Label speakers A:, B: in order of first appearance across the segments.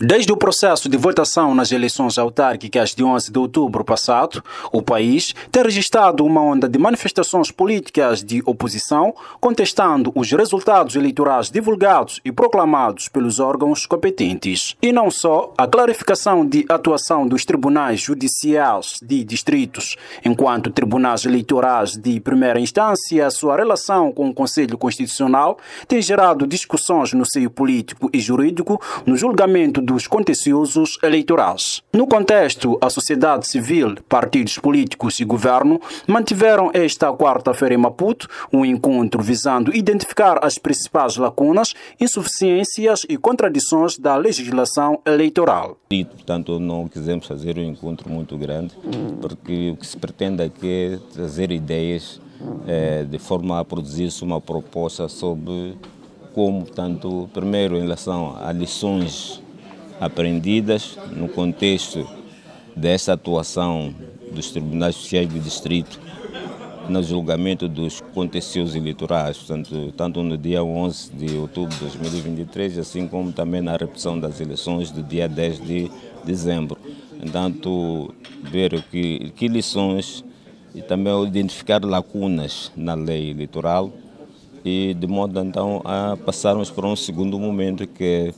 A: Desde o processo de votação nas eleições autárquicas de 11 de outubro passado, o país tem registrado uma onda de manifestações políticas de oposição contestando os resultados eleitorais divulgados e proclamados pelos órgãos competentes. E não só a clarificação de atuação dos tribunais judiciais de distritos enquanto tribunais eleitorais de primeira instância, a sua relação com o Conselho Constitucional tem gerado discussões no seio político e jurídico no julgamento dos contenciosos eleitorais. No contexto, a sociedade civil, partidos políticos e governo mantiveram esta quarta-feira em Maputo um encontro visando identificar as principais lacunas, insuficiências e contradições da legislação eleitoral.
B: E, portanto, não quisemos fazer um encontro muito grande, porque o que se pretende aqui é trazer ideias de forma a produzir-se uma proposta sobre como, portanto, primeiro em relação a lições aprendidas no contexto dessa atuação dos tribunais sociais de distrito no julgamento dos contenciosos eleitorais, portanto, tanto no dia 11 de outubro de 2023, assim como também na repetição das eleições do dia 10 de dezembro. Portanto, ver que lições e também identificar lacunas na lei eleitoral e de modo então a passarmos para um segundo momento que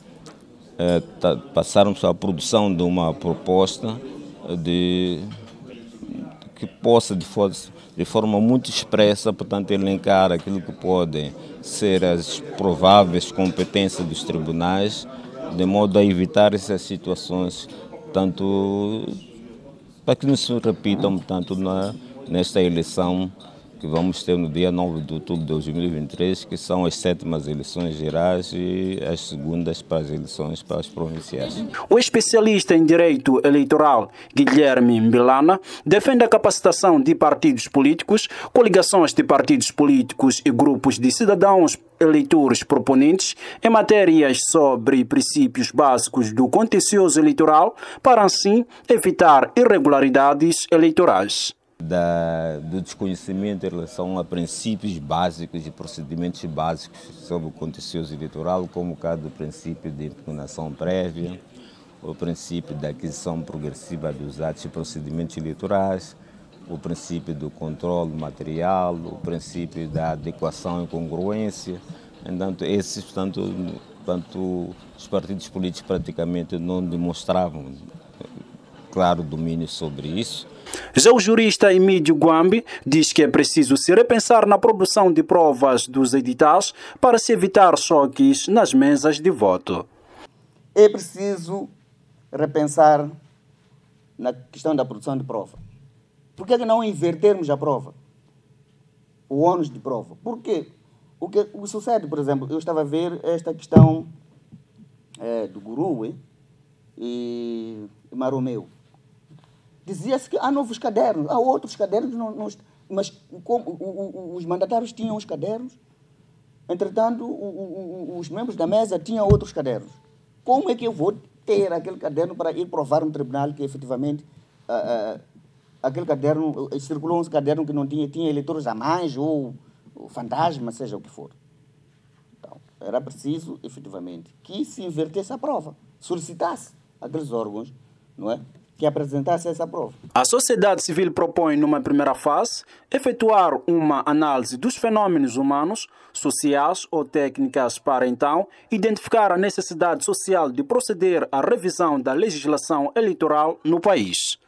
B: passarmos à produção de uma proposta que possa de forma muito expressa, portanto, elencar aquilo que podem ser as prováveis competências dos tribunais, de modo a evitar essas situações, tanto para que não se repitam, portanto, nesta eleição que vamos ter no dia 9 de outubro de 2023, que são as 7ª eleições gerais e as segundas para as eleições para as provinciais.
A: O especialista em direito eleitoral, Guilherme Mbilana, defende a capacitação de partidos políticos, coligações de partidos políticos e grupos de cidadãos eleitores proponentes em matérias sobre princípios básicos do contencioso eleitoral para, assim, evitar irregularidades eleitorais.
B: Do desconhecimento em relação a princípios básicos e procedimentos básicos sobre o contencioso eleitoral, como o caso do princípio de impugnação prévia, o princípio da aquisição progressiva dos atos e procedimentos eleitorais, o princípio do controle material, o princípio da adequação e congruência. Portanto, os partidos políticos praticamente não demonstravam claro domínio sobre isso.
A: Já o jurista Emídio Guambi diz que é preciso se repensar na produção de provas dos editais para se evitar choques nas mesas de voto.
C: É preciso repensar na questão da produção de prova. Por que não invertermos a prova? O ônus de prova. Por quê? O que sucede, por exemplo, eu estava a ver esta questão do Guru e Maromeu. Dizia-se que há novos cadernos, há outros cadernos, mas como os mandatários tinham os cadernos, entretanto, os membros da mesa tinham outros cadernos. Como é que eu vou ter aquele caderno para ir provar no tribunal que efetivamente aquele caderno, circulou um caderno que não tinha eleitores a mais ou fantasma, seja o que for. Então, era preciso, efetivamente, que se invertesse a prova, solicitasse aqueles órgãos, não é? Que apresentasse essa prova.
A: A sociedade civil propõe, numa primeira fase, efetuar uma análise dos fenômenos humanos, sociais ou técnicas para, então, identificar a necessidade social de proceder à revisão da legislação eleitoral no país.